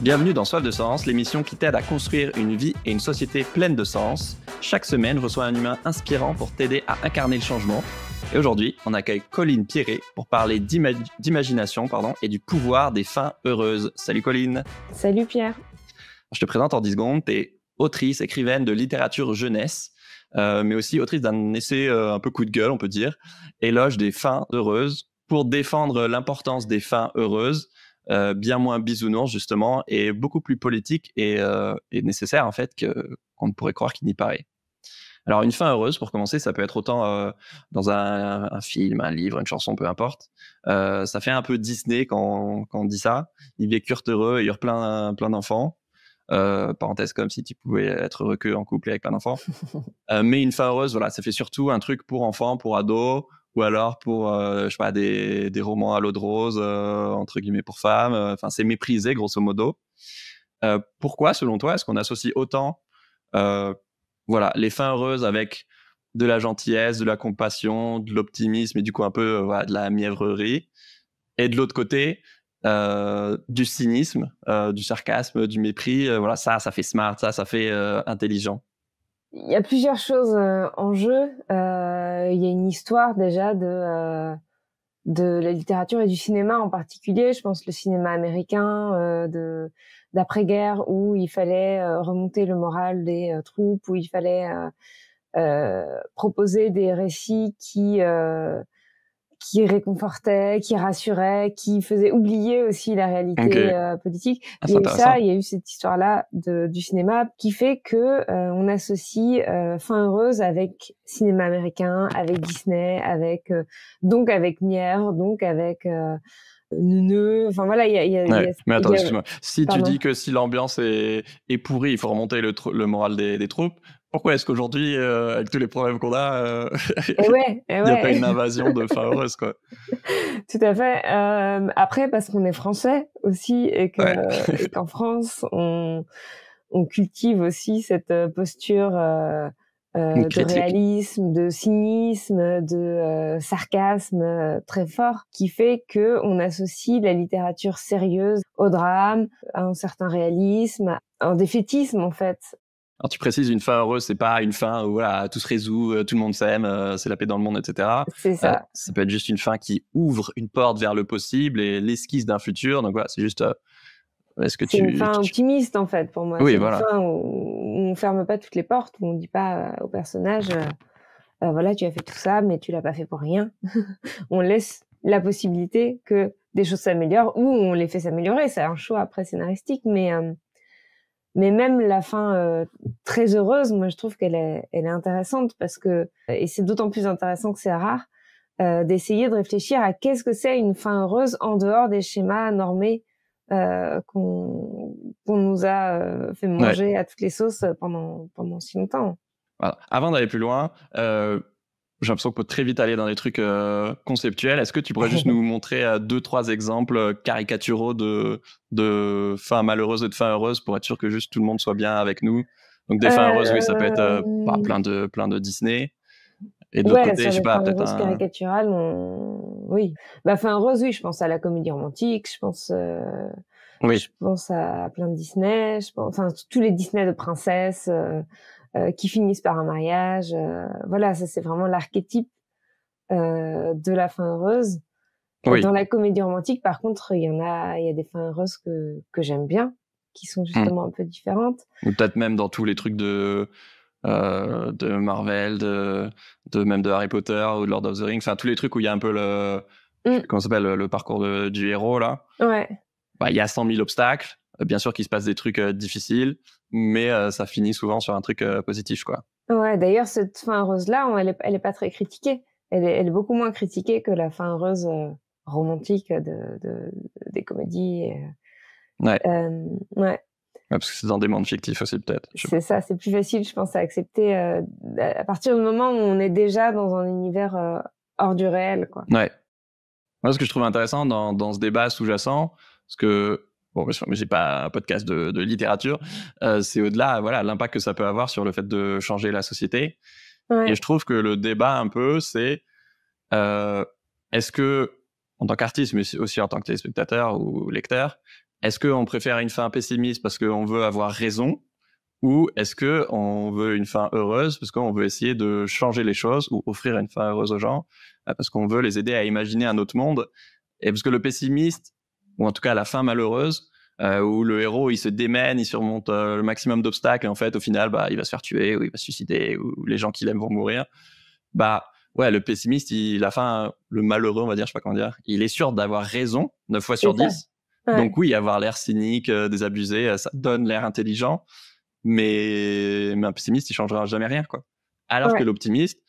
Bienvenue dans Soif de Sens, l'émission qui t'aide à construire une vie et une société pleine de sens. Chaque semaine, je reçois un humain inspirant pour t'aider à incarner le changement. Et aujourd'hui, on accueille Colline Pierret pour parler d'imagination et du pouvoir des fins heureuses. Salut Colline. Salut Pierre. Je te présente en 10 secondes. Tu es autrice, écrivaine de littérature jeunesse, mais aussi autrice d'un essai un peu coup de gueule, on peut dire, Éloge des fins heureuses, pour défendre l'importance des fins heureuses. Bien moins bisounours justement et beaucoup plus politique et nécessaire en fait qu'on ne pourrait croire qu'il n'y paraît. Alors une fin heureuse pour commencer, ça peut être autant dans un film, un livre, une chanson, peu importe. Ça fait un peu Disney quand on dit ça. Ils vécurent heureux et eurent plein d'enfants. Parenthèse comme si tu pouvais être heureux que en couple avec plein d'enfants. Mais une fin heureuse, voilà, ça fait surtout un truc pour enfants, pour ados, ou alors pour, je sais pas, des romans à l'eau de rose, entre guillemets pour femmes. Enfin, c'est méprisé, grosso modo. Pourquoi, selon toi, est-ce qu'on associe autant les fins heureuses avec de la gentillesse, de la compassion, de l'optimisme et du coup un peu de la mièvrerie, et de l'autre côté, du cynisme, du sarcasme, du mépris, ça fait smart, ça fait intelligent. Il y a plusieurs choses en jeu. Il y a une histoire déjà de la littérature et du cinéma en particulier. Je pense le cinéma américain d'après-guerre où il fallait remonter le moral des troupes, où il fallait proposer des récits qui réconfortait, qui rassurait, qui faisait oublier aussi la réalité politique. Il y a eu ça, il y a eu cette histoire-là du cinéma qui fait que on associe fin heureuse avec cinéma américain, avec Disney, donc avec Mière, donc avec Neuneu. Enfin voilà, il y a mais attends, excuse-moi. Si tu dis que si l'ambiance est pourrie, il faut remonter le moral des troupes. Pourquoi est-ce qu'aujourd'hui, avec tous les problèmes qu'on a, il n'y a pas une invasion de fins heureuses, quoi? Tout à fait. Après, parce qu'on est français aussi et qu'en France, on cultive aussi cette posture de réalisme, de cynisme, de sarcasme très fort, qui fait que on associe la littérature sérieuse au drame, à un certain réalisme, à un défaitisme en fait. Alors tu précises, une fin heureuse, c'est pas une fin où voilà, tout se résout, tout le monde s'aime, c'est la paix dans le monde, etc. C'est ça. Ça peut être juste une fin qui ouvre une porte vers le possible et l'esquisse d'un futur. Donc voilà, c'est juste... c'est une fin optimiste en fait pour moi. Oui, c'est voilà. Une fin où on ferme pas toutes les portes, où on dit pas au personnage voilà, tu as fait tout ça, mais tu l'as pas fait pour rien. On laisse la possibilité que des choses s'améliorent ou on les fait s'améliorer. C'est un choix après scénaristique, mais même la fin très heureuse, moi je trouve qu'elle est intéressante parce que, et c'est d'autant plus intéressant que c'est rare, d'essayer de réfléchir à qu'est-ce que c'est une fin heureuse en dehors des schémas normés qu'on nous a fait manger à toutes les sauces pendant si longtemps. Voilà. Avant d'aller plus loin, j'ai l'impression qu'on peut très vite aller dans des trucs conceptuels. Est-ce que tu pourrais juste nous montrer 2-3 exemples caricaturaux de fins malheureuses et de fins heureuses pour être sûr que juste tout le monde soit bien avec nous? Donc des fins heureuses, oui, ça peut être plein de Disney. Et de l'autre côté, je sais pas, peut-être un... caricatural, oui. Fin heureuse, oui, je pense à la comédie romantique, je pense à plein de Disney, tous les Disney de princesses qui finissent par un mariage. Voilà, ça c'est vraiment l'archétype de la fin heureuse. Oui. Dans la comédie romantique, par contre, il y a des fins heureuses que j'aime bien, qui sont justement un peu différentes. Ou peut-être même dans tous les trucs de Marvel, même de Harry Potter ou de Lord of the Rings, enfin tous les trucs où il y a un peu comment ça s'appelle, le parcours du héros là. Ouais. Il y a 100 000 obstacles, bien sûr qu'il se passe des trucs difficiles, mais ça finit souvent sur un truc positif, quoi. Ouais, d'ailleurs cette fin heureuse là, elle est pas très critiquée. Elle est beaucoup moins critiquée que la fin heureuse romantique des comédies. Ouais. Ouais. Parce que c'est dans des mondes fictifs aussi, peut-être. C'est ça, c'est plus facile, je pense, à accepter à partir du moment où on est déjà dans un univers hors du réel, quoi. Ouais. Moi, ce que je trouve intéressant dans ce débat sous-jacent, parce que, bon, j'ai pas un podcast de littérature, c'est au-delà, voilà, l'impact que ça peut avoir sur le fait de changer la société. Ouais. Et je trouve que le débat, un peu, c'est est-ce que, en tant qu'artiste, mais aussi en tant que téléspectateur ou lecteur, est-ce qu'on préfère une fin pessimiste parce qu'on veut avoir raison, ou est-ce qu'on veut une fin heureuse parce qu'on veut essayer de changer les choses ou offrir une fin heureuse aux gens, parce qu'on veut les aider à imaginer un autre monde. Et parce que le pessimiste, ou en tout cas la fin malheureuse, où le héros il se démène, il surmonte le maximum d'obstacles, et en fait au final il va se faire tuer, ou il va se suicider, ou les gens qu'il aime vont mourir. Ouais, le pessimiste, le malheureux, on va dire, je sais pas comment dire, il est sûr d'avoir raison 9 fois sur C'est ça. 10. Ouais. Donc oui, avoir l'air cynique, désabusé, ça donne l'air intelligent, mais un pessimiste, il changera jamais rien, quoi. Alors que l'optimiste,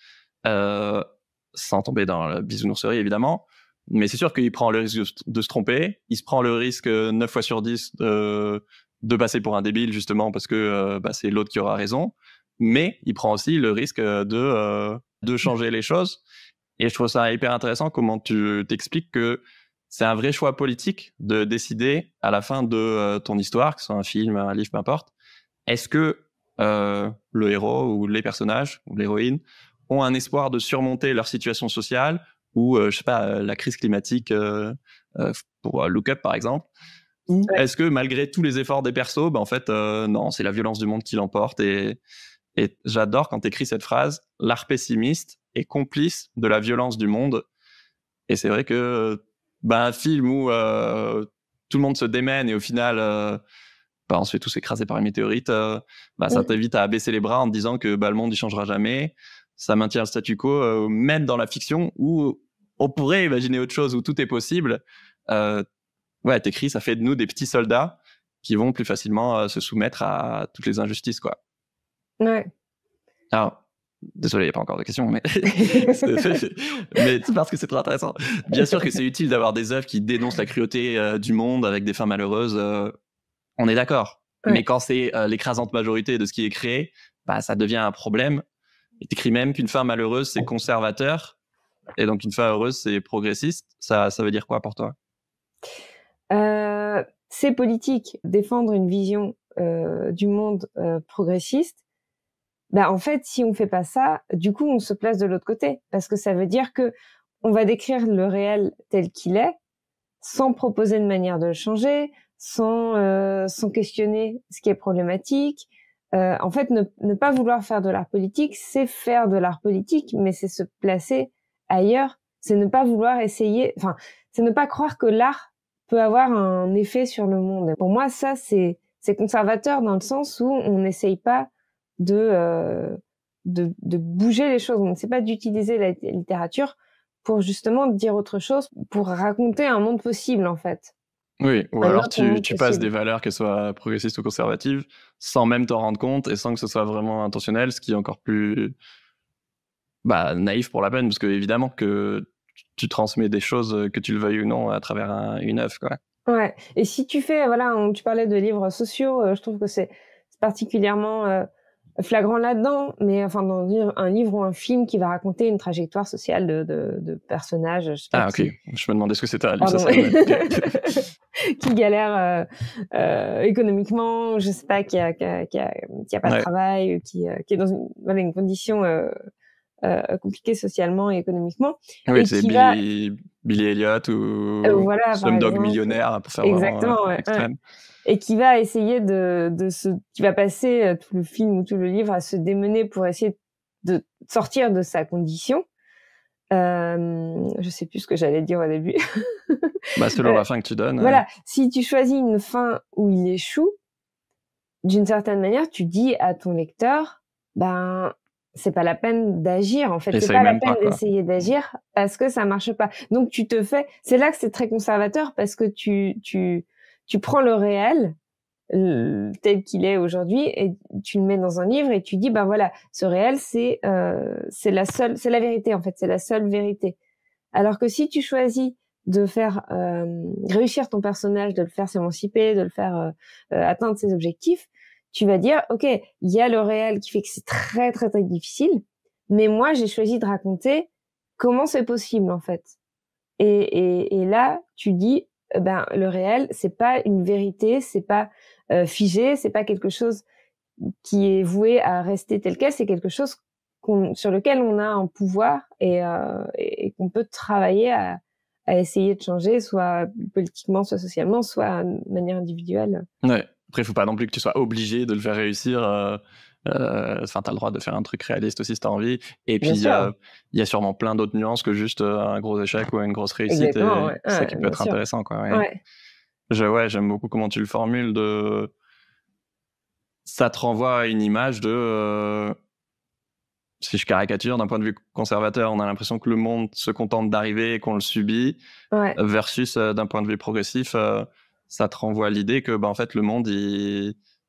sans tomber dans la bisounourserie, évidemment, mais c'est sûr qu'il prend le risque de se tromper, il se prend le risque 9 fois sur 10 de passer pour un débile, justement, parce que c'est l'autre qui aura raison, mais il prend aussi le risque de changer les choses. Et je trouve ça hyper intéressant comment tu t'expliques que c'est un vrai choix politique de décider à la fin de ton histoire, que ce soit un film, un livre, peu importe, est-ce que le héros ou les personnages ou l'héroïne ont un espoir de surmonter leur situation sociale ou, je sais pas, la crise climatique pour Look Up, par exemple, ou est-ce que malgré tous les efforts des persos, en fait, non, c'est la violence du monde qui l'emporte. Et j'adore quand tu écris cette phrase, l'art pessimiste est complice de la violence du monde. Et c'est vrai que un film où tout le monde se démène et au final on se fait tous écraser par une météorite, ça t'invite à baisser les bras en te disant que le monde il changera jamais. Ça maintient le statu quo, même dans la fiction où on pourrait imaginer autre chose, où tout est possible. T'écris, ça fait de nous des petits soldats qui vont plus facilement se soumettre à toutes les injustices, quoi. Ouais. Alors, désolé, il n'y a pas encore de questions, mais mais c'est parce que c'est très intéressant. Bien sûr que c'est utile d'avoir des œuvres qui dénoncent la cruauté du monde avec des fins malheureuses. On est d'accord. Ouais. Mais quand c'est l'écrasante majorité de ce qui est créé, ça devient un problème. Et t'écris même qu'une fin malheureuse, c'est conservateur. Et donc, une fin heureuse, c'est progressiste. Ça veut dire quoi pour toi ? C'est politique. Défendre une vision du monde progressiste. En fait, si on fait pas ça, du coup, on se place de l'autre côté. Parce que ça veut dire que on va décrire le réel tel qu'il est, sans proposer de manière de le changer, sans questionner ce qui est problématique. En fait, ne pas vouloir faire de l'art politique, c'est faire de l'art politique, mais c'est se placer ailleurs. C'est ne pas vouloir essayer, c'est ne pas croire que l'art peut avoir un effet sur le monde. Pour moi, ça, c'est conservateur dans le sens où on n'essaye pas de bouger les choses. On ne sait pas d'utiliser la littérature pour justement dire autre chose, pour raconter un monde possible, en fait. Oui, ou alors tu passes des valeurs, qu'elles soient progressistes ou conservatives, sans même t'en rendre compte et sans que ce soit vraiment intentionnel, ce qui est encore plus naïf pour la peine, parce que évidemment que tu transmets des choses, que tu le veuilles ou non, à travers une œuvre, quoi. Ouais, et si tu fais, tu parlais de livres sociaux, je trouve que c'est particulièrement flagrant là-dedans, mais dans un livre ou un film qui va raconter une trajectoire sociale de personnages. Je sais pas ok. Je me demandais ce que c'était un livre qui galère économiquement, je sais pas, qui a pas de travail, qui est dans une condition compliquée socialement et économiquement. Oui, et c'est Billy Elliot ou Slumdog Millionnaire, pour faire vraiment extrême. Ouais. Et qui va essayer qui va passer tout le film ou tout le livre à se démener pour essayer de sortir de sa condition. Je sais plus ce que j'allais dire au début. Selon la fin que tu donnes. Voilà. Si tu choisis une fin où il échoue, d'une certaine manière, tu dis à ton lecteur, c'est pas la peine d'agir, en fait. C'est pas la peine d'essayer d'agir parce que ça marche pas. Donc, c'est là que c'est très conservateur parce que tu prends le réel tel qu'il est aujourd'hui et tu le mets dans un livre et tu dis ce réel c'est la vérité, en fait, c'est la seule vérité. Alors que si tu choisis de faire réussir ton personnage, de le faire s'émanciper, de le faire atteindre ses objectifs, tu vas dire ok, il y a le réel qui fait que c'est très très très difficile, mais moi j'ai choisi de raconter comment c'est possible, en fait. Et là tu dis le réel, c'est pas une vérité, c'est pas figé, c'est pas quelque chose qui est voué à rester tel quel, c'est quelque chose sur lequel on a un pouvoir et qu'on peut travailler à essayer de changer, soit politiquement, soit socialement, soit de manière individuelle. Ouais. Après, il faut pas non plus que tu sois obligé de le faire réussir. Enfin, t'as le droit de faire un truc réaliste aussi si t'as envie. Et puis, Bien sûr, il y a sûrement plein d'autres nuances que juste un gros échec ou une grosse réussite. exactement, Et ouais, c'est ça qui peut bien être sûr. intéressant, quoi. Ouais. Ouais, J'aime beaucoup comment tu le formules. Ça te renvoie à une image si je caricature, d'un point de vue conservateur, on a l'impression que le monde se contente d'arriver et qu'on le subit, ouais, versus d'un point de vue progressif, ça te renvoie à l'idée que en fait le monde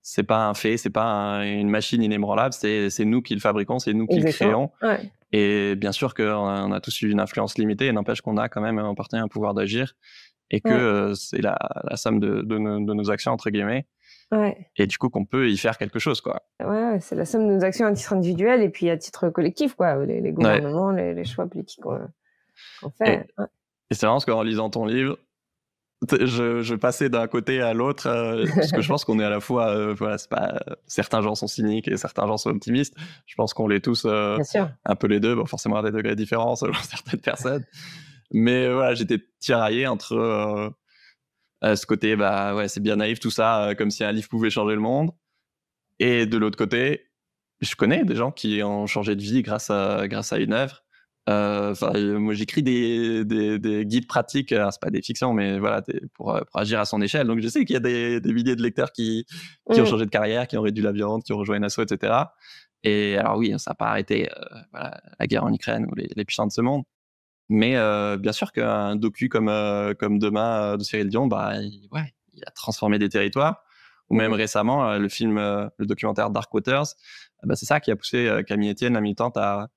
c'est pas un fait, c'est pas une machine inébranlable, c'est nous qui le fabriquons, c'est nous qui le exactement, créons. ouais. Et bien sûr qu'on a tous eu une influence limitée, et n'empêche qu'on a quand même en partie un pouvoir d'agir, et que Ouais, c'est la somme de nos actions, entre guillemets, ouais. et du coup qu'on peut y faire quelque chose, quoi. Ouais, ouais, c'est la somme de nos actions à titre individuel et puis à titre collectif, quoi. Les Ouais. gouvernements, les choix politiques qu'on fait. Et, Ouais. et c'est vraiment parce qu'en lisant ton livre, je passais d'un côté à l'autre, parce que je pense qu'on est à la fois, voilà, c'est pas, certains gens sont cyniques et certains gens sont optimistes. Je pense qu'on l'est tous, Bien sûr. un peu les deux, bon, forcément à des degrés différents selon certaines personnes. Mais voilà, j'étais tiraillé entre ce côté, bah ouais, c'est bien naïf tout ça, comme si un livre pouvait changer le monde. Et de l'autre côté, je connais des gens qui ont changé de vie grâce à une œuvre. Moi, j'écris des guides pratiques. Alors, c'est pas des fictions, mais voilà, pour agir à son échelle. Donc, je sais qu'il y a des milliers de lecteurs qui ont Mmh. changé de carrière, qui ont réduit la viande, qui ont rejoint une asso, etc. Et alors, oui, ça n'a pas arrêté voilà, la guerre en Ukraine ou les puissants de ce monde. Mais bien sûr qu'un docu comme Demain de Cyril Dion, bah, il a transformé des territoires. Ou même Mmh. récemment, le documentaire Dark Waters, bah, c'est ça qui a poussé Camille Etienne, la militante, à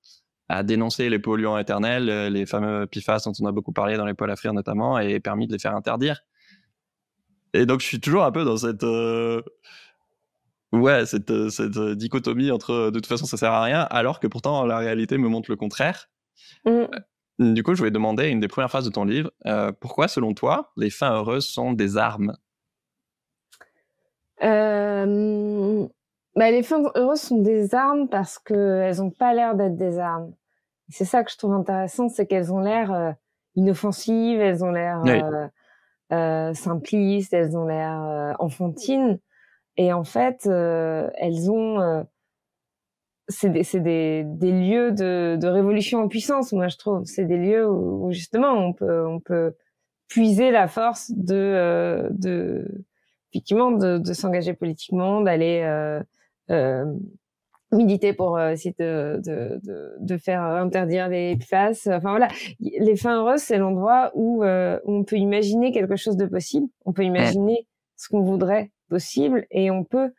dénoncer les polluants éternels, les fameux PFAS dont on a beaucoup parlé dans les poêles à frire notamment, et permis de les faire interdire. Et donc je suis toujours un peu dans cette dichotomie entre de toute façon ça sert à rien, alors que pourtant la réalité me montre le contraire. Mmh. Du coup, je vais demander une des premières phrases de ton livre, pourquoi selon toi les fins heureuses sont des armes? Bah, les femmes heureuses sont des armes parce qu'elles ont pas l'air d'être des armes. C'est ça que je trouve intéressant, c'est qu'elles ont l'air, inoffensives, elles ont l'air, Oui, simplistes, elles ont l'air, enfantines et en fait, elles ont, c'est des lieux de révolution en puissance, moi je trouve. C'est des lieux où justement on peut puiser la force de effectivement de s'engager politiquement, d'aller militer pour essayer de faire interdire les PFAS. Enfin voilà, les fins heureuses, c'est l'endroit où on peut imaginer quelque chose de possible, on peut mmh, imaginer ce qu'on voudrait possible et on peut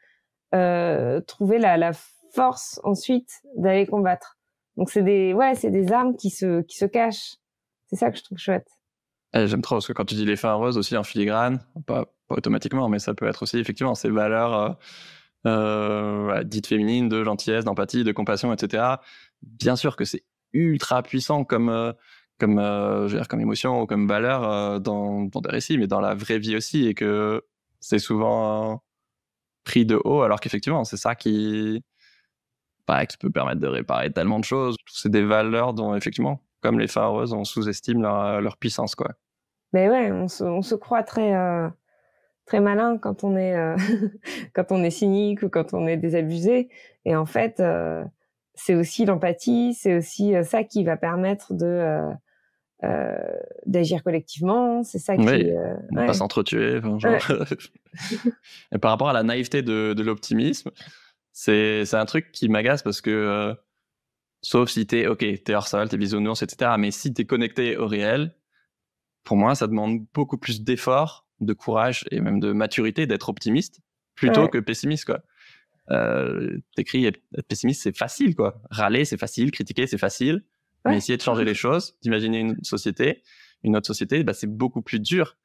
trouver la force ensuite d'aller combattre. Donc c'est des armes qui se cachent. C'est ça que je trouve chouette. j'aime trop parce que quand tu dis les fins heureuses aussi en filigrane, pas automatiquement, mais ça peut être aussi effectivement ces valeurs, voilà, dites féminines de gentillesse, d'empathie, de compassion, etc. Bien sûr que c'est ultra puissant je veux dire, comme émotion ou comme valeur, dans des récits, mais dans la vraie vie aussi, et que c'est souvent pris de haut, alors qu'effectivement, c'est ça qui peut permettre de réparer tellement de choses. C'est des valeurs dont, effectivement, comme les fins heureuses, on sous-estime leur puissance, quoi. Mais ouais, on se croit très malin quand on est quand on est cynique ou quand on est désabusé. Et en fait, c'est aussi l'empathie, c'est aussi ça qui va permettre euh, d'agir collectivement. C'est ça Oui, qui, ne pas ouais, s'entretuer, enfin, genre. ouais, Et par rapport à la naïveté de l'optimisme, c'est un truc qui m'agace parce que, sauf si t'es hors sol, t'es bisounours, etc. Mais si t'es connecté au réel, pour moi, ça demande beaucoup plus d'efforts, de courage et même de maturité d'être optimiste plutôt ouais, que pessimiste, quoi. T'écris, être pessimiste, c'est facile, quoi. Râler, c'est facile. Critiquer, c'est facile. Mais ouais, essayer de changer les choses, d'imaginer une autre société, bah, c'est beaucoup plus dur.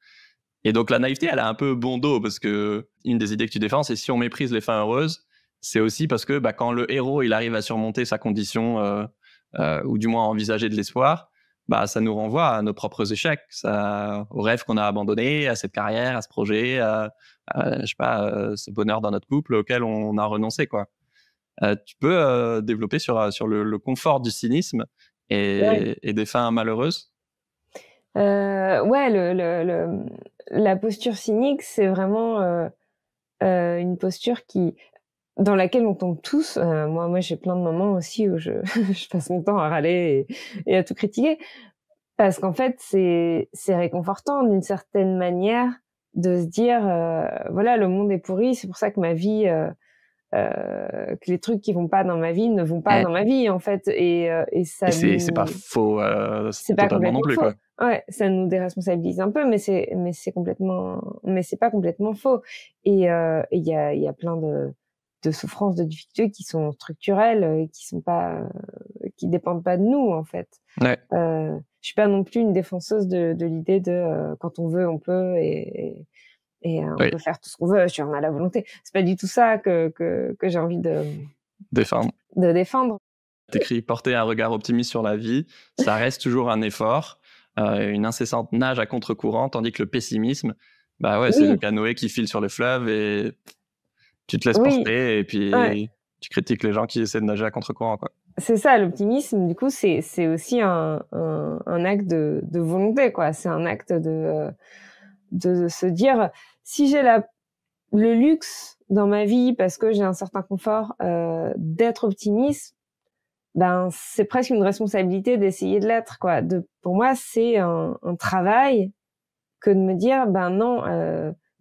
Et donc, la naïveté, elle a un peu bon dos parce que une des idées que tu défends, c'est si on méprise les fins heureuses, c'est aussi parce que, bah, quand le héros, il arrive à surmonter sa condition, ou du moins à envisager de l'espoir, bah, ça nous renvoie à nos propres échecs, aux rêves qu'on a abandonnés, à cette carrière, à ce projet, je sais pas, ce bonheur dans notre couple auquel on a renoncé, quoi. Tu peux développer sur le confort du cynisme ouais. et des fins malheureuses? Ouais, la posture cynique, c'est vraiment une posture dans laquelle on tombe tous. Moi, j'ai plein de moments aussi où je, je passe mon temps à râler et à tout critiquer. Parce qu'en fait, c'est réconfortant d'une certaine manière de se dire, voilà, le monde est pourri, c'est pour ça que ma vie, que les trucs qui vont pas dans ma vie ne vont pas Mm. dans ma vie, en fait. Et Et ça c'est pas nous... faux C'est pas totalement non complètement plus, faux. quoi. Ouais, ça nous déresponsabilise un peu, mais c'est pas complètement faux. Et il y a plein de souffrances, de difficultés qui sont structurelles et qui sont pas, qui dépendent pas de nous, en fait. Ouais. Je suis pas non plus une défenseuse de l'idée de quand on veut, on peut on Oui, peut faire tout ce qu'on veut si on a la volonté. C'est pas du tout ça que j'ai envie défendre. de défendre. T'écris porter un regard optimiste sur la vie, ça reste toujours un effort, une incessante nage à contre-courant, tandis que le pessimisme, bah ouais, c'est le Oui, canoë qui file sur le fleuve et tu te laisses oui, porter et ouais. puis tu critiques les gens qui essaient de nager à contre-courant, quoi. C'est ça, l'optimisme, du coup, c'est aussi un acte de volonté, quoi. C'est un acte de se dire, si j'ai le luxe dans ma vie, parce que j'ai un certain confort, d'être optimiste, ben, c'est presque une responsabilité d'essayer de l'être, quoi. Pour moi, c'est un travail que de me dire, ben non,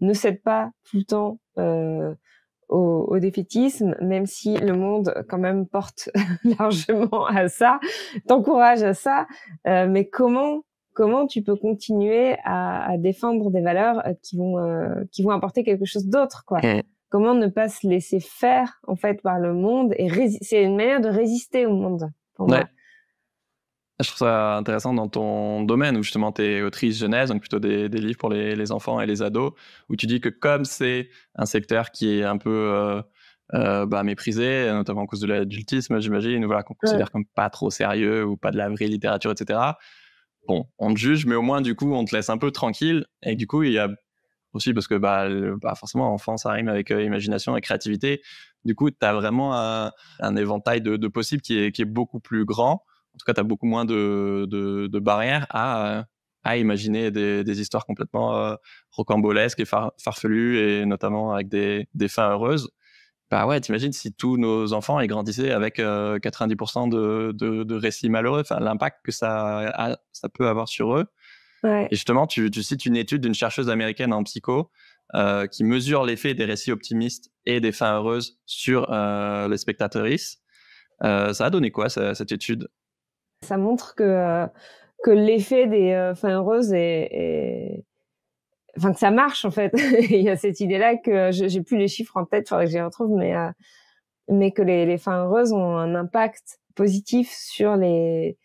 ne cède pas tout le temps, au défaitisme, même si le monde quand même porte largement à ça, t'encourage à ça, mais comment tu peux continuer à défendre des valeurs qui vont apporter quelque chose d'autre, quoi. Mm. Comment ne pas se laisser faire en fait par le monde et c'est une manière de résister au monde pour Ouais. moi. Je trouve ça intéressant dans ton domaine où justement tu es autrice jeunesse, donc plutôt des livres pour les enfants et les ados, où tu dis que comme c'est un secteur qui est un peu méprisé, notamment à cause de l'adultisme, j'imagine, ou voilà, qu'on Ouais. considère comme pas trop sérieux ou pas de la vraie littérature, etc. Bon, on te juge, mais au moins du coup on te laisse un peu tranquille. Et du coup il y a aussi parce que forcément enfant ça rime avec imagination et créativité. Du coup tu as vraiment un éventail de possibles qui est beaucoup plus grand. En tout cas, tu as beaucoup moins de barrières à imaginer des histoires complètement rocambolesques et farfelues, et notamment avec des fins heureuses. Bah ouais, t'imagines si tous nos enfants ils grandissaient avec 90% de récits malheureux, enfin, l'impact que ça peut avoir sur eux. Ouais. Et justement, tu cites une étude d'une chercheuse américaine en psycho qui mesure l'effet des récits optimistes et des fins heureuses sur les spectateuristes. Ça a donné quoi, cette étude? Ça montre que l'effet des fins heureuses enfin que ça marche en fait. Il y a cette idée-là que j'ai plus les chiffres en tête, faudrait que je les retrouve, mais que les fins heureuses ont un impact positif sur les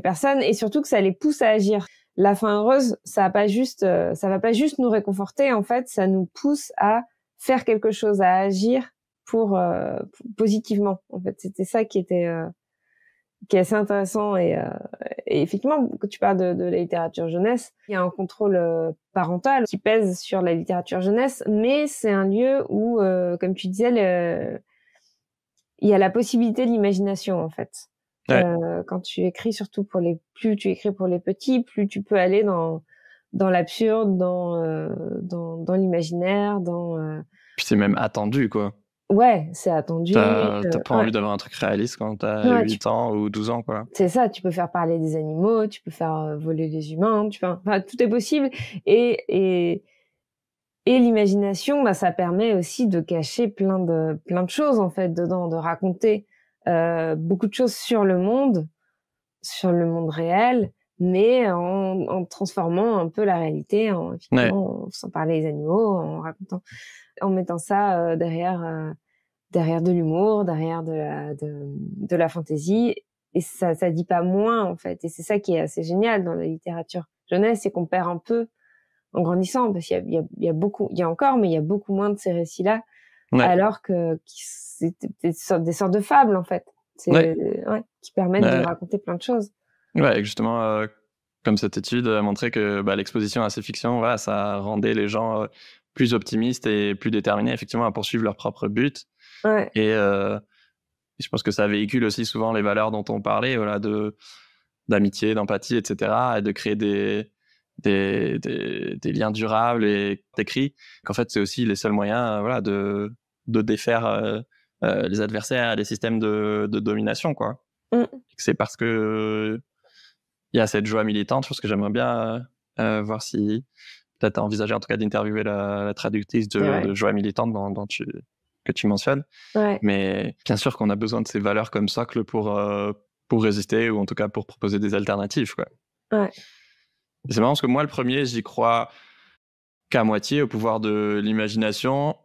personnes et surtout que ça les pousse à agir. La fin heureuse, ça va pas juste nous réconforter en fait, ça nous pousse à faire quelque chose, à agir positivement. En fait, c'était ça qui est assez intéressant et effectivement, quand tu parles de la littérature jeunesse, il y a un contrôle parental qui pèse sur la littérature jeunesse, mais c'est un lieu où, comme tu disais, il y a la possibilité de l'imagination en fait. Ouais. Quand tu écris, surtout plus tu écris pour les petits, plus tu peux aller dans l'absurde, dans l'imaginaire, Puis c'est même attendu, quoi. ouais, c'est attendu. T'as pas Ouais, envie d'avoir un truc réaliste quand t'as ouais, 8 ans ou 12 ans, quoi. c'est ça, tu peux faire parler des animaux, tu peux faire voler des humains, enfin, tout est possible. Et, et, et l'imagination, bah, ça permet aussi de cacher plein de choses, en fait, dedans, de raconter beaucoup de choses sur le monde réel, mais en transformant un peu la réalité, Ouais. effectivement, en faisant parler les animaux, en mettant ça derrière de l'humour, derrière de la fantaisie. Et ça dit pas moins, en fait. Et c'est ça qui est assez génial dans la littérature jeunesse, c'est qu'on perd un peu en grandissant, parce il y a beaucoup, il y a encore, mais il y a beaucoup moins de ces récits-là, Ouais. alors c'est des sortes de fables, en fait. Ouais. Ouais, qui permettent de Ouais. raconter plein de choses. Ouais, et justement, comme cette étude a montré que l'exposition à ces fictions, voilà, ça rendait les gens plus optimistes et plus déterminés, effectivement, à poursuivre leur propre but. Ouais, Et je pense que ça véhicule aussi souvent les valeurs dont on parlait, voilà, d'amitié, d'empathie, etc., et de créer des liens durables et écrits, qu'en fait, c'est aussi les seuls moyens voilà, de défaire les adversaires, les systèmes de domination, quoi. C'est parce que il y a cette joie militante, je pense que j'aimerais bien voir si peut-être envisager en tout cas d'interviewer la traductrice de Joie militante que tu mentionnes. Ouais. Mais bien sûr qu'on a besoin de ces valeurs comme socle pour résister, ou en tout cas pour proposer des alternatives, quoi. Ouais. Et c'est marrant parce que moi, le premier, j'y crois qu'à moitié au pouvoir de l'imagination,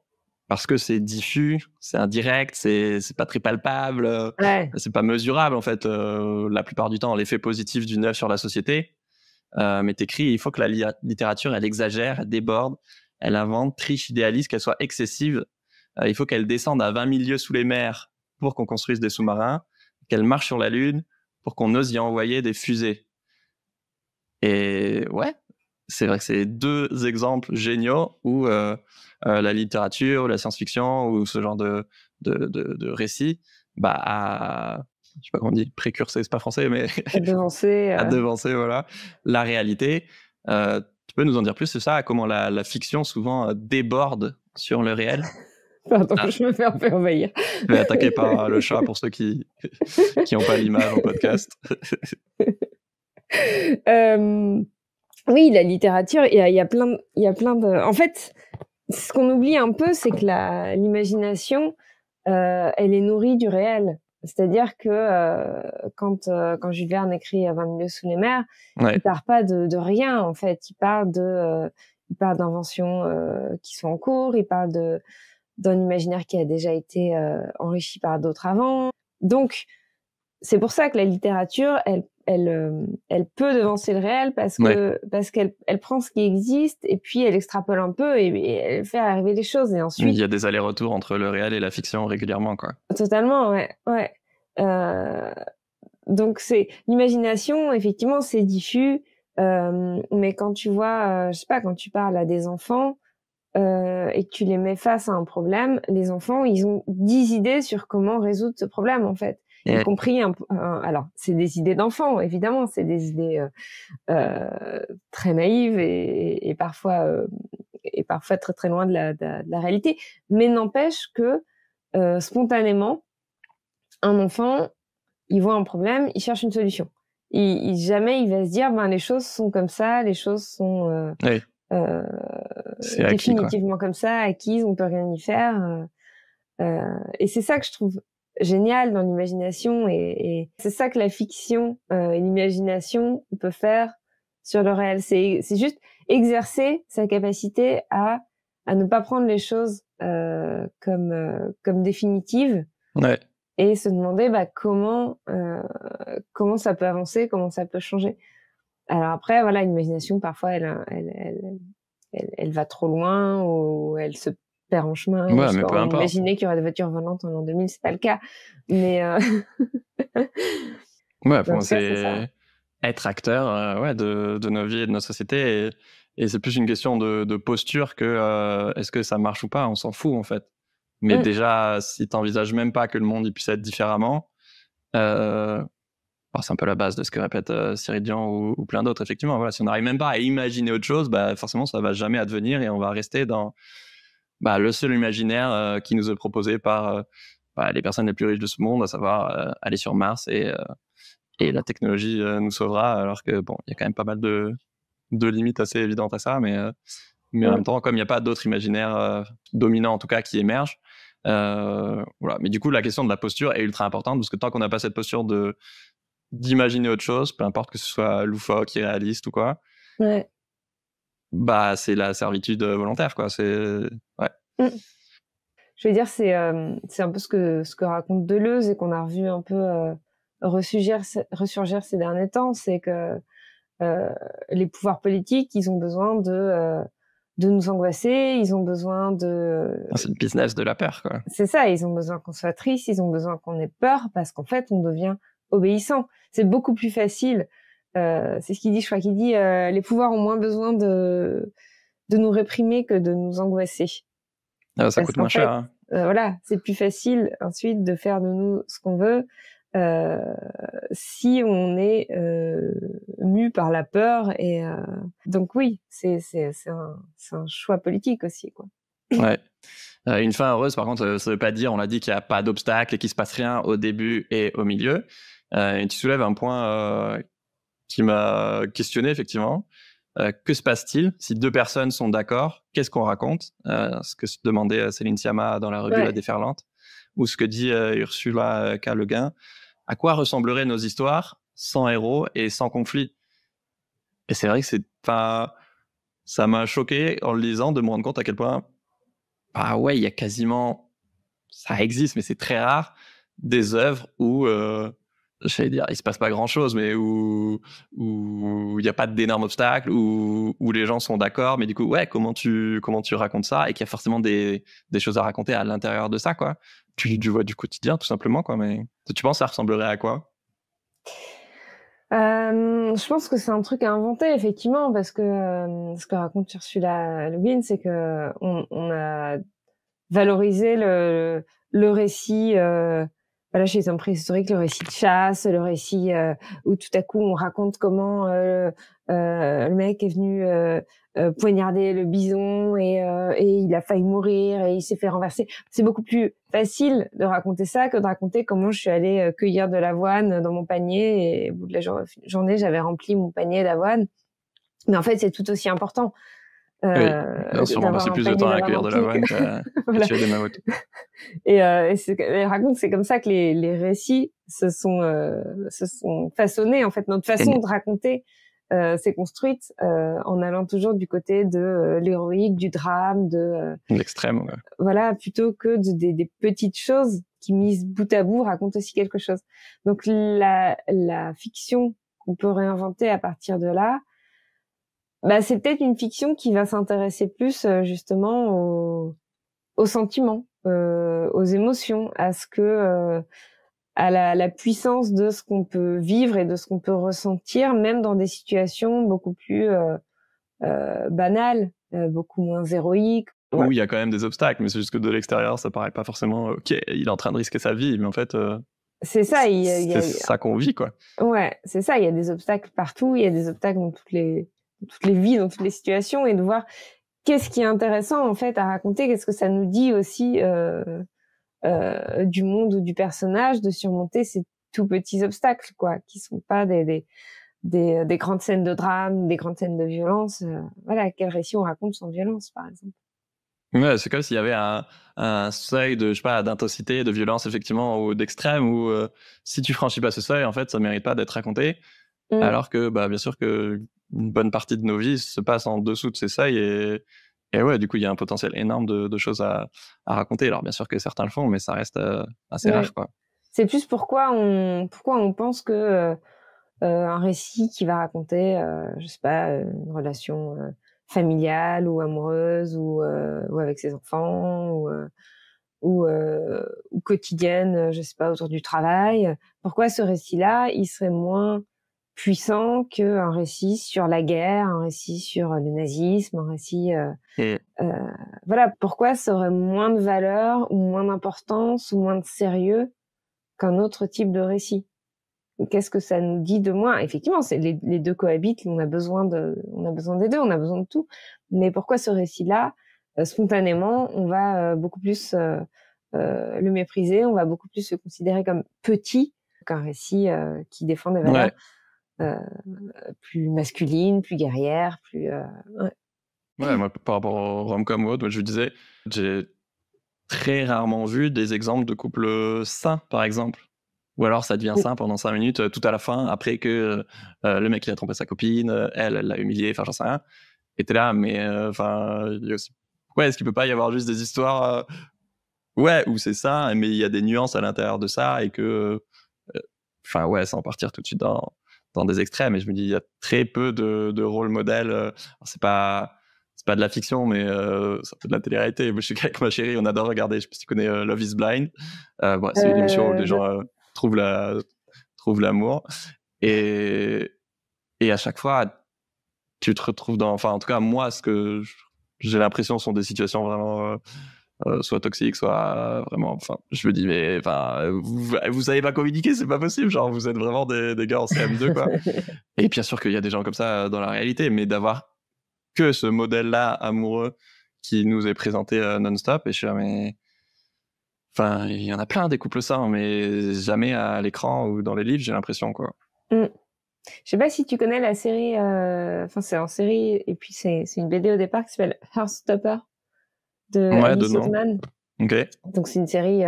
parce que c'est diffus, c'est indirect, c'est pas très palpable, c'est pas mesurable en fait. La plupart du temps, l'effet positif d'une œuvre sur la société. Mais t'écris, il faut que la littérature, elle exagère, elle déborde, elle invente, triche, idéalise, qu'elle soit excessive. Il faut qu'elle descende à 20 000 lieues sous les mers pour qu'on construise des sous-marins, qu'elle marche sur la Lune pour qu'on ose y envoyer des fusées. Et ouais, c'est vrai que c'est deux exemples géniaux où la littérature, la science-fiction ou ce genre de récit je sais pas comment on dit, précursé, c'est pas français, mais à devancer, voilà, la réalité. Tu peux nous en dire plus sur ça, comment la fiction souvent déborde sur le réel? Pardon, je me fais un peu envahir. Je vais attaquer par le chat pour ceux qui n'ont pas l'image en podcast. Oui, la littérature, il y a plein de... En fait, ce qu'on oublie un peu, c'est que l'imagination, elle est nourrie du réel. C'est-à-dire que quand Jules Verne écrit 20 000 lieues sous les mers, il part pas de rien, en fait. Il part d'inventions qui sont en cours, il parle d'un imaginaire qui a déjà été enrichi par d'autres avant. Donc, c'est pour ça que la littérature, elle peut devancer le réel parce qu'elle prend ce qui existe et puis elle extrapole un peu et elle fait arriver les choses. Et ensuite, il y a des allers-retours entre le réel et la fiction régulièrement, quoi. Totalement, ouais. Donc c'est l'imagination, effectivement, c'est diffus. Mais quand tu vois, je sais pas, quand tu parles à des enfants et que tu les mets face à un problème, les enfants, ils ont 10 idées sur comment résoudre ce problème, en fait. Y compris alors c'est des idées d'enfants, évidemment, c'est des idées très naïves et parfois très très loin de la réalité, mais n'empêche que spontanément, un enfant, il voit un problème, il cherche une solution. Jamais il va se dire les choses sont comme ça, les choses sont définitivement comme ça, acquises, on peut rien y faire. Et c'est ça que je trouve génial dans l'imagination et c'est ça que la fiction et l'imagination peut faire sur le réel. C'est juste exercer sa capacité à ne pas prendre les choses comme définitives et se demander comment ça peut avancer, comment ça peut changer. Alors après, voilà, l'imagination parfois elle va trop loin ou elle se perd en chemin. Ouais, mais peu importe. Imaginer qu'il y aurait des voitures volantes en l'an 2000, c'est pas le cas. Mais ouais, pour moi, c'est être acteur de nos vies et de nos sociétés. Et c'est plus une question de posture que est-ce que ça marche ou pas. On s'en fout, en fait. Mais déjà, si tu n'envisages même pas que le monde il puisse être différemment, c'est un peu la base de ce que répète Cyril Dion ou plein d'autres, effectivement. Voilà, si on n'arrive même pas à imaginer autre chose, forcément, ça ne va jamais advenir et on va rester dans le seul imaginaire qui nous est proposé par les personnes les plus riches de ce monde, à savoir aller sur Mars et la technologie nous sauvera, alors que il y a quand même pas mal de limites assez évidentes à ça, mais en même temps, comme il n'y a pas d'autres imaginaires dominants en tout cas qui émergent, voilà. Mais du coup, la question de la posture est ultra importante parce que tant qu'on n'a pas cette posture d'imaginer autre chose, peu importe que ce soit loufoque, irréaliste ou quoi, c'est la servitude volontaire, quoi. Je veux dire, c'est un peu ce que raconte Deleuze et qu'on a revu un peu ressurgir ces derniers temps, c'est que les pouvoirs politiques, ils ont besoin de nous angoisser, ils ont besoin c'est le business de la peur, quoi. C'est ça, ils ont besoin qu'on soit triste, ils ont besoin qu'on ait peur, parce qu'en fait, on devient obéissant. C'est beaucoup plus facile. C'est ce qu'il dit, je crois qu'il dit les pouvoirs ont moins besoin de nous réprimer que de nous angoisser. Ça coûte moins cher. Hein. Voilà, c'est plus facile ensuite de faire de nous ce qu'on veut euh, si on est mu par la peur. Et donc oui, c'est un choix politique aussi, quoi. Ouais. Une fin heureuse, par contre, ça veut pas dire, on l'a dit, qu'il n'y a pas d'obstacle et qu'il se passe rien au début et au milieu. Et tu soulèves un point qui m'a questionné, effectivement. Que se passe-t-il si deux personnes sont d'accord? Qu'est-ce qu'on raconte? Ce que se demandait Céline Sciamma dans la revue La Déferlante, ou ce que dit Ursula K. Le Guin. À quoi ressembleraient nos histoires sans héros et sans conflit? Et c'est vrai que ça m'a choqué en le lisant de me rendre compte à quel point, ah ouais, il y a quasiment, ça existe, mais c'est très rare, des œuvres où, j'allais dire, il se passe pas grand-chose, mais où il n'y a pas d'énormes obstacles, où les gens sont d'accord, mais du coup, ouais, comment tu racontes ça, et qu'il y a forcément des choses à raconter à l'intérieur de ça, quoi. Tu vois du quotidien, tout simplement, quoi. Mais tu penses que ça ressemblerait à quoi? Je pense que c'est un truc à inventer, effectivement, parce que ce que raconte Ursula Le Guin, c'est que on a valorisé le récit, voilà, chez les hommes préhistoriques, le récit de chasse, le récit où tout à coup on raconte comment le mec est venu poignarder le bison et il a failli mourir et il s'est fait renverser. C'est beaucoup plus facile de raconter ça que de raconter comment je suis allée cueillir de l'avoine dans mon panier et au bout de la journée, j'avais rempli mon panier d'avoine. Mais en fait, c'est tout aussi important Oui, on sûrement d'avoir passé un plus de panier temps à d'avoine cueillir de rempli que... l'avoine qu'à voilà. tuer des mammouths. Et elle raconte, c'est comme ça que les récits se sont façonnés. En fait, notre façon de raconter s'est construite en allant toujours du côté de l'héroïque, du drame, de L'extrême, ouais. voilà, plutôt que des petites choses qui, mises bout à bout, racontent aussi quelque chose. Donc la fiction qu'on peut réinventer à partir de là, bah, c'est peut-être une fiction qui va s'intéresser plus justement aux sentiments, aux émotions, à ce que à la puissance de ce qu'on peut vivre et de ce qu'on peut ressentir, même dans des situations beaucoup plus banales, beaucoup moins héroïques. Où Ouais. il y a quand même des obstacles, mais c'est juste que de l'extérieur, ça paraît pas forcément ok, il est en train de risquer sa vie, mais en fait, C'est ça, c'est ça qu'on vit, quoi. ouais, c'est ça. Il y a des obstacles partout, il y a des obstacles dans toutes les vies, dans toutes les situations, et de voir qu'est-ce qui est intéressant en fait à raconter, qu'est-ce que ça nous dit aussi du monde ou du personnage, de surmonter ces tout petits obstacles, quoi, qui sont pas des grandes scènes de drame, des grandes scènes de violence. Voilà, quel récit on raconte sans violence, par exemple. Ouais, c'est comme s'il y avait un seuil de, je sais pas, d'intensité, de violence, effectivement, ou d'extrême, où si tu franchis pas ce seuil, en fait, ça mérite pas d'être raconté. Alors que, bah, bien sûr que une bonne partie de nos vies se passe en dessous de ces seuils, et ouais, du coup, il y a un potentiel énorme de choses à raconter. Alors, bien sûr que certains le font, mais ça reste assez rare, quoi. C'est plus pourquoi on pense que un récit qui va raconter, je sais pas, une relation familiale ou amoureuse ou avec ses enfants ou quotidienne, je sais pas, autour du travail. Pourquoi ce récit-là, il serait moins puissant qu'un récit sur la guerre, un récit sur le nazisme, un récit... voilà, pourquoi ça aurait moins de valeur ou moins d'importance ou moins de sérieux qu'un autre type de récit? Qu'est-ce que ça nous dit de moi? Effectivement, c'est les deux cohabitent, on a besoin des deux, on a besoin de tout. Mais pourquoi ce récit-là, spontanément, on va beaucoup plus le mépriser, on va beaucoup plus le considérer comme petit qu'un récit qui défend des valeurs plus masculines, plus guerrières, plus... ouais. Ouais, moi, par rapport au rom-com ou autre, moi, je disais, j'ai très rarement vu des exemples de couples sains, par exemple. Ou alors ça devient sain pendant 5 minutes, tout à la fin, après que le mec il a trompé sa copine, elle l'a humilié, enfin j'en sais rien. Et t'es là, mais enfin, il y a aussi... Ouais, est-ce qu'il peut pas y avoir juste des histoires, ouais, où c'est ça, mais il y a des nuances à l'intérieur de ça, et que, enfin ouais, sans partir tout de suite dans des extrêmes. Et je me dis, il y a très peu de rôle modèles. C'est pas de la fiction, mais c'est un peu de la télé-réalité. Moi, je suis avec ma chérie, on adore regarder, je sais pas si tu connais Love is Blind. Bon, c'est une émission où les gens trouvent l'amour. Et à chaque fois, tu te retrouves dans... Enfin, en tout cas, moi, ce que j'ai l'impression sont des situations vraiment soit toxiques, soit vraiment. Enfin, je me dis mais enfin, vous savez pas communiquer, c'est pas possible. Genre, vous êtes vraiment des gars en CM2 quoi. Et bien sûr qu'il y a des gens comme ça dans la réalité, mais d'avoir que ce modèle-là amoureux qui nous est présenté non-stop, et je suis là, mais enfin, il y en a plein des couples sains, mais jamais à l'écran ou dans les livres, j'ai l'impression quoi. Je sais pas si tu connais la série, enfin c'est en série et puis c'est une BD au départ qui s'appelle Heartstopper de Ouais, de Alice nom. Oseman. Ok. Donc c'est une série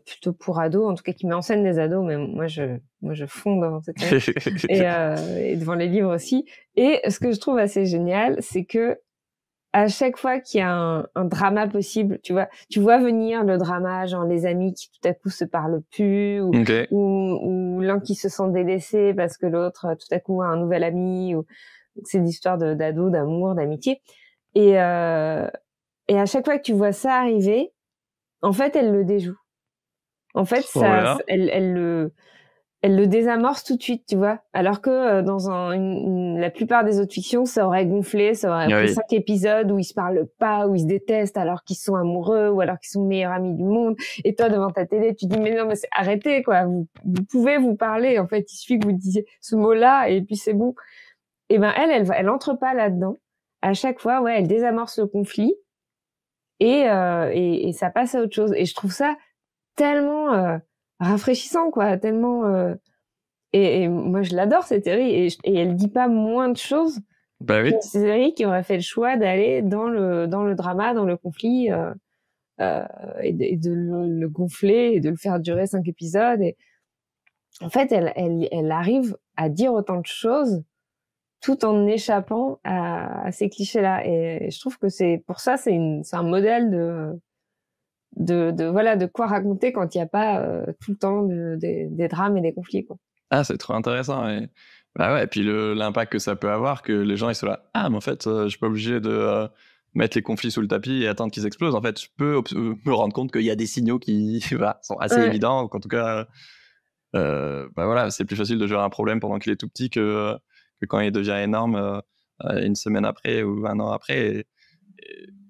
plutôt pour ados, en tout cas qui met en scène des ados, mais moi je fonds devant cette série et devant les livres aussi. Et ce que je trouve assez génial, c'est que à chaque fois qu'il y a un drama possible, tu vois venir le drama, genre les amis qui tout à coup se parlent plus, Ok. ou l'un qui se sent délaissé parce que l'autre tout à coup a un nouvel ami, ou c'est des histoires d'ados, d'amour, d'amitié. Et à chaque fois que tu vois ça arriver, en fait, elle le déjoue. En fait, Trop bien. elle le désamorce tout de suite, tu vois. Alors que dans la plupart des autres fictions, ça aurait gonflé, ça aurait pris Oui. 5 épisodes où ils se parlent pas, où ils se détestent alors qu'ils sont amoureux ou alors qu'ils sont meilleurs amis du monde. Et toi, devant ta télé, tu dis, mais non, mais arrêtez, quoi. Vous pouvez vous parler. En fait, il suffit que vous disiez ce mot-là et puis c'est bon. Et ben, elle entre pas là-dedans. À chaque fois, ouais, elle désamorce le conflit et ça passe à autre chose. Et je trouve ça tellement rafraîchissant, quoi, tellement et moi je l'adore cette série et elle dit pas moins de choses Bah oui. qu'une série qui aurait fait le choix d'aller dans le drama, dans le conflit euh, et de le gonfler et de le faire durer 5 épisodes. Et en fait, elle arrive à dire autant de choses tout en échappant à ces clichés-là. Et je trouve que c'est pour ça c'est un modèle voilà de quoi raconter quand il n'y a pas tout le temps des drames et des conflits, quoi. Ah, c'est trop intéressant. Et bah ouais, et puis l'impact que ça peut avoir, que les gens ils sont là, ah mais en fait je suis pas obligé de mettre les conflits sous le tapis et attendre qu'ils explosent. En fait, je peux me rendre compte qu'il y a des signaux qui voilà, sont assez Ouais, évidents, ou qu'en tout cas bah voilà, c'est plus facile de gérer un problème pendant qu'il est tout petit que quand il devient énorme une semaine après ou un an après. Et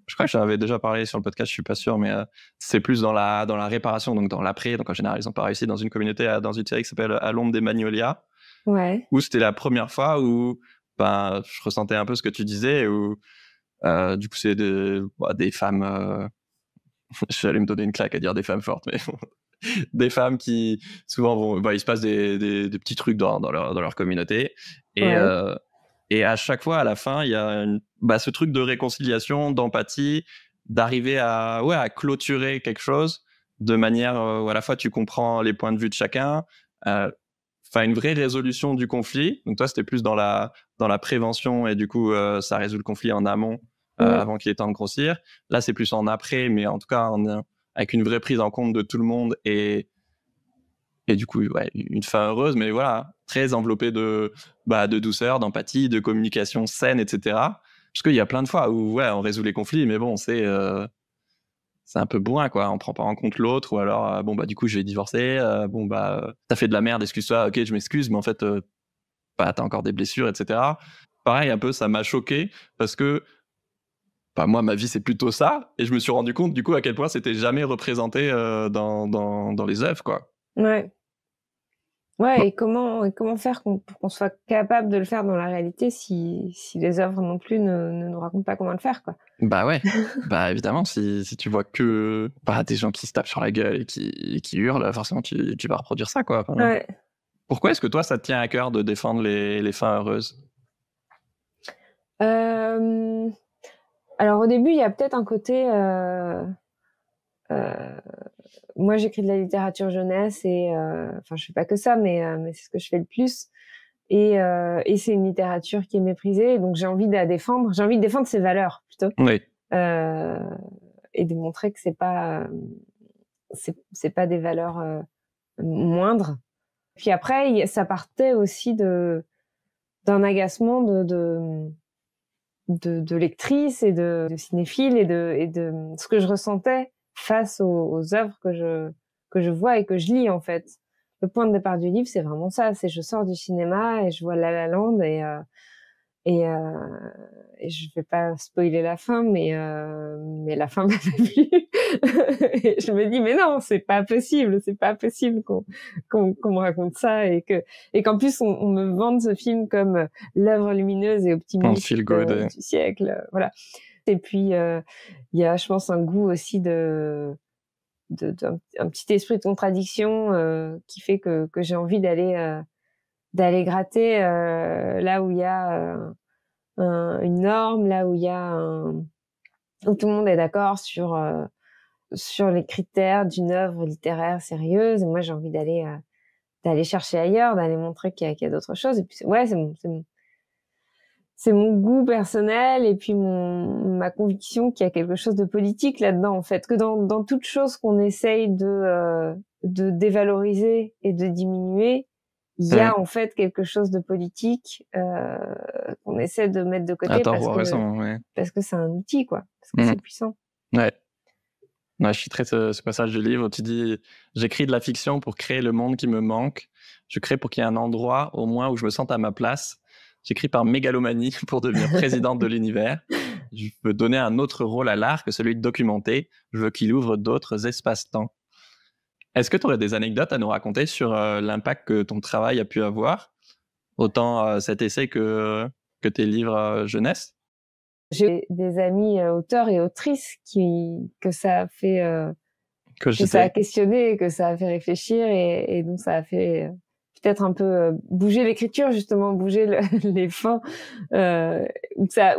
je crois que j'en avais déjà parlé sur le podcast, je suis pas sûr, mais c'est plus dans la réparation, donc dans l'après. Donc en général, ils ont pas réussi dans une communauté, dans une série qui s'appelle À l'ombre des Magnolias, ouais. où c'était la première fois où ben, je ressentais un peu ce que tu disais, où du coup c'est des femmes, j'allais me donner une claque à dire des femmes fortes, mais des femmes qui souvent vont, bah, il se passe des petits trucs dans leur communauté, et Ouais. euh, et à chaque fois à la fin il y a bah, ce truc de réconciliation, d'empathie, d'arriver à clôturer quelque chose de manière où à la fois tu comprends les points de vue de chacun, enfin une vraie résolution du conflit. Donc toi c'était plus dans la prévention, et du coup ça résout le conflit en amont Mm. avant qu'il ait temps de grossir. Là c'est plus en après, mais en tout cas avec une vraie prise en compte de tout le monde, et du coup ouais, une fin heureuse, mais voilà, très enveloppée de douceur, d'empathie, de communication saine, etc. Parce qu'il y a plein de fois où ouais on résout les conflits, mais bon c'est un peu bourrin quoi, on prend pas en compte l'autre, ou alors bon bah du coup je vais divorcer, bon bah t'as fait de la merde, excuse-toi, ok je m'excuse, mais en fait bah t'as encore des blessures, etc. Pareil un peu, ça m'a choqué parce que bah, moi ma vie c'est plutôt ça, et je me suis rendu compte du coup à quel point c'était jamais représenté dans les œuvres quoi. Ouais. Ouais, Bon, et comment faire pour qu'on soit capable de le faire dans la réalité si les œuvres non plus ne nous racontent pas comment le faire, quoi. bah ouais, bah évidemment si tu vois que bah, des gens qui se tapent sur la gueule et qui hurlent, forcément tu vas reproduire ça quoi. Enfin, Ouais. pourquoi est-ce que toi ça te tient à cœur de défendre les fins heureuses? Euh, alors au début, il y a peut-être un côté euh, moi j'écris de la littérature jeunesse et enfin je fais pas que ça mais c'est ce que je fais le plus et c'est une littérature qui est méprisée donc j'ai envie de la défendre, j'ai envie de défendre ses valeurs plutôt Oui. euh, et de montrer que c'est pas des valeurs moindres. Puis après ça partait aussi de d'un agacement de lectrice et de cinéphile et de ce que je ressentais face aux œuvres que je vois et que je lis en fait. Le point de départ du livre, c'est vraiment ça, c'est je sors du cinéma et je vois La La Land Et je vais pas spoiler la fin, mais la fin m'a pas plu. Et je me dis mais non, c'est pas possible qu'on me raconte ça et qu'en plus on me vende ce film comme l'œuvre lumineuse et optimiste feel good, du siècle, voilà. Et puis il y a, je pense, un goût aussi d'un petit esprit de contradiction qui fait que j'ai envie d'aller gratter là où il y a une norme, là où il y a où tout le monde est d'accord sur les critères d'une œuvre littéraire sérieuse. Et moi, j'ai envie d'aller chercher ailleurs, d'aller montrer qu'il y a d'autres choses. Et puis, ouais, c'est mon goût personnel et puis ma conviction qu'il y a quelque chose de politique là-dedans, en fait, que dans toute chose qu'on essaye de dévaloriser et de diminuer, il y a en fait quelque chose de politique qu'on essaie de mettre de côté parce que c'est un outil, quoi, parce que c'est puissant. Ouais, je suis très ce passage du livre où tu dis « J'écris de la fiction pour créer le monde qui me manque. Je crée pour qu'il y ait un endroit, au moins, où je me sente à ma place. J'écris par mégalomanie pour devenir présidente de l'univers. Je veux donner un autre rôle à l'art que celui de documenter. Je veux qu'il ouvre d'autres espaces-temps. » Est-ce que tu aurais des anecdotes à nous raconter sur l'impact que ton travail a pu avoir, autant cet essai que tes livres jeunesse? J'ai des amis auteurs et autrices que ça a fait, que ça a questionné, que ça a fait réfléchir et donc ça a fait peut-être un peu bouger l'écriture, justement, bouger les fins,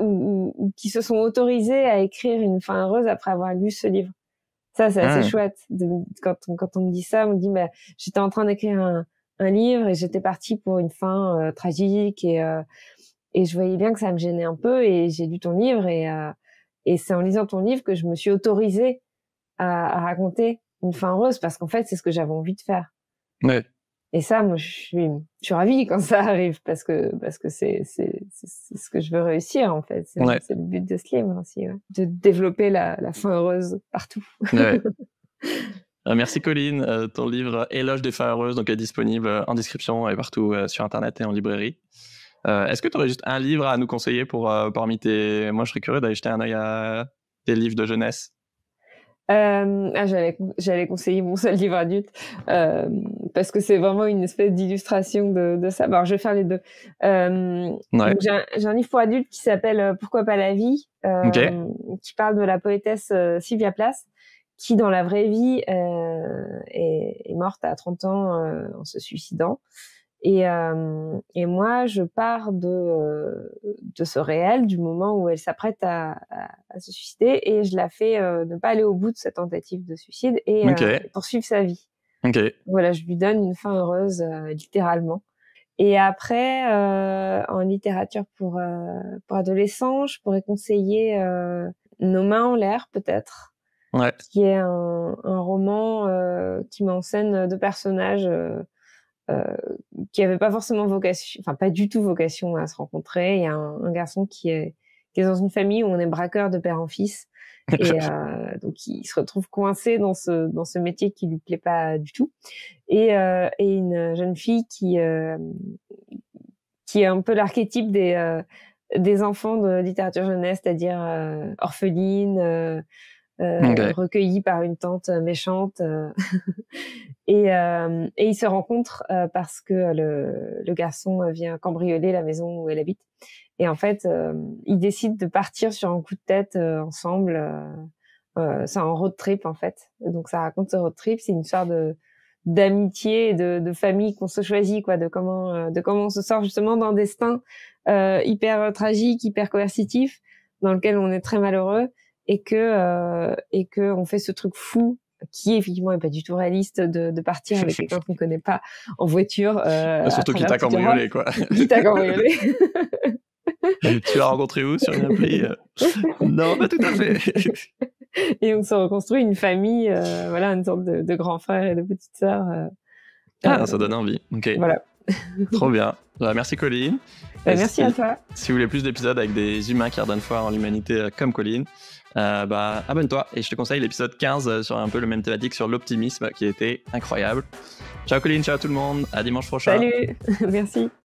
ou qui se sont autorisés à écrire une fin heureuse après avoir lu ce livre. Ça, c'est assez chouette. Quand on me dit ça, on me dit, bah, j'étais en train d'écrire un livre et j'étais partie pour une fin tragique et je voyais bien que ça me gênait un peu et j'ai lu ton livre et c'est en lisant ton livre que je me suis autorisée à raconter une fin heureuse parce qu'en fait, c'est ce que j'avais envie de faire. Ouais. Et ça, moi, je suis ravie quand ça arrive parce que c'est ce que je veux réussir, en fait. C'est le but de ce livre aussi, de développer la fin heureuse partout. Ouais. Merci Colline. Ton livre Éloge des fins heureuses donc, est disponible en description et partout sur Internet et en librairie. Est-ce que tu aurais juste un livre à nous conseiller parmi tes... Moi, je serais curieux d'aller jeter un œil à tes livres de jeunesse. J'allais conseiller mon seul livre adulte parce que c'est vraiment une espèce d'illustration de ça. Alors, je vais faire les deux. Donc j'ai un livre pour adultes qui s'appelle Pourquoi pas la vie, qui parle de la poétesse Sylvia Plath, qui dans la vraie vie est morte à 30 ans en se suicidant. Et moi, je pars de ce réel, du moment où elle s'apprête à se suicider, et je la fais ne pas aller au bout de sa tentative de suicide et poursuivre sa vie. Voilà, je lui donne une fin heureuse, littéralement. Et après, en littérature pour adolescents, je pourrais conseiller Nos mains en l'air, peut-être, qui est un roman qui met en scène deux personnages qui avait pas forcément vocation, enfin pas du tout vocation à se rencontrer. Il y a un garçon qui est dans une famille où on est braqueur de père en fils et donc il se retrouve coincé dans ce métier qui lui plaît pas du tout et une jeune fille qui est un peu l'archétype des enfants de littérature jeunesse, c'est-à-dire orpheline, recueillie par une tante méchante et ils se rencontrent parce que le garçon vient cambrioler la maison où elle habite et en fait ils décident de partir sur un coup de tête ensemble. C'est un road trip en fait, donc ça raconte ce road trip. C'est une histoire d'amitié et de famille qu'on se choisit, quoi, de comment on se sort justement d'un destin hyper tragique, hyper coercitif, dans lequel on est très malheureux et que on fait ce truc fou qui effectivement est pas du tout réaliste de partir avec quelqu'un qu'on connaît pas en voiture. Surtout qui t'a cambriolé, quoi. Qui t'a cambriolé. Tu l'as rencontré où, sur une appli? Non, pas tout à fait. Et on se reconstruit une famille, voilà, une sorte de grand frère et de petite sœur. Ça donne envie. Ok. Voilà. Trop bien. Merci Colline. Merci à toi. Si vous voulez plus d'épisodes avec des humains qui redonnent foi en l'humanité comme Colline, abonne-toi et je te conseille l'épisode 15 sur un peu le même thématique sur l'optimisme qui était incroyable. Ciao Colline, ciao tout le monde, à dimanche prochain. Salut, merci.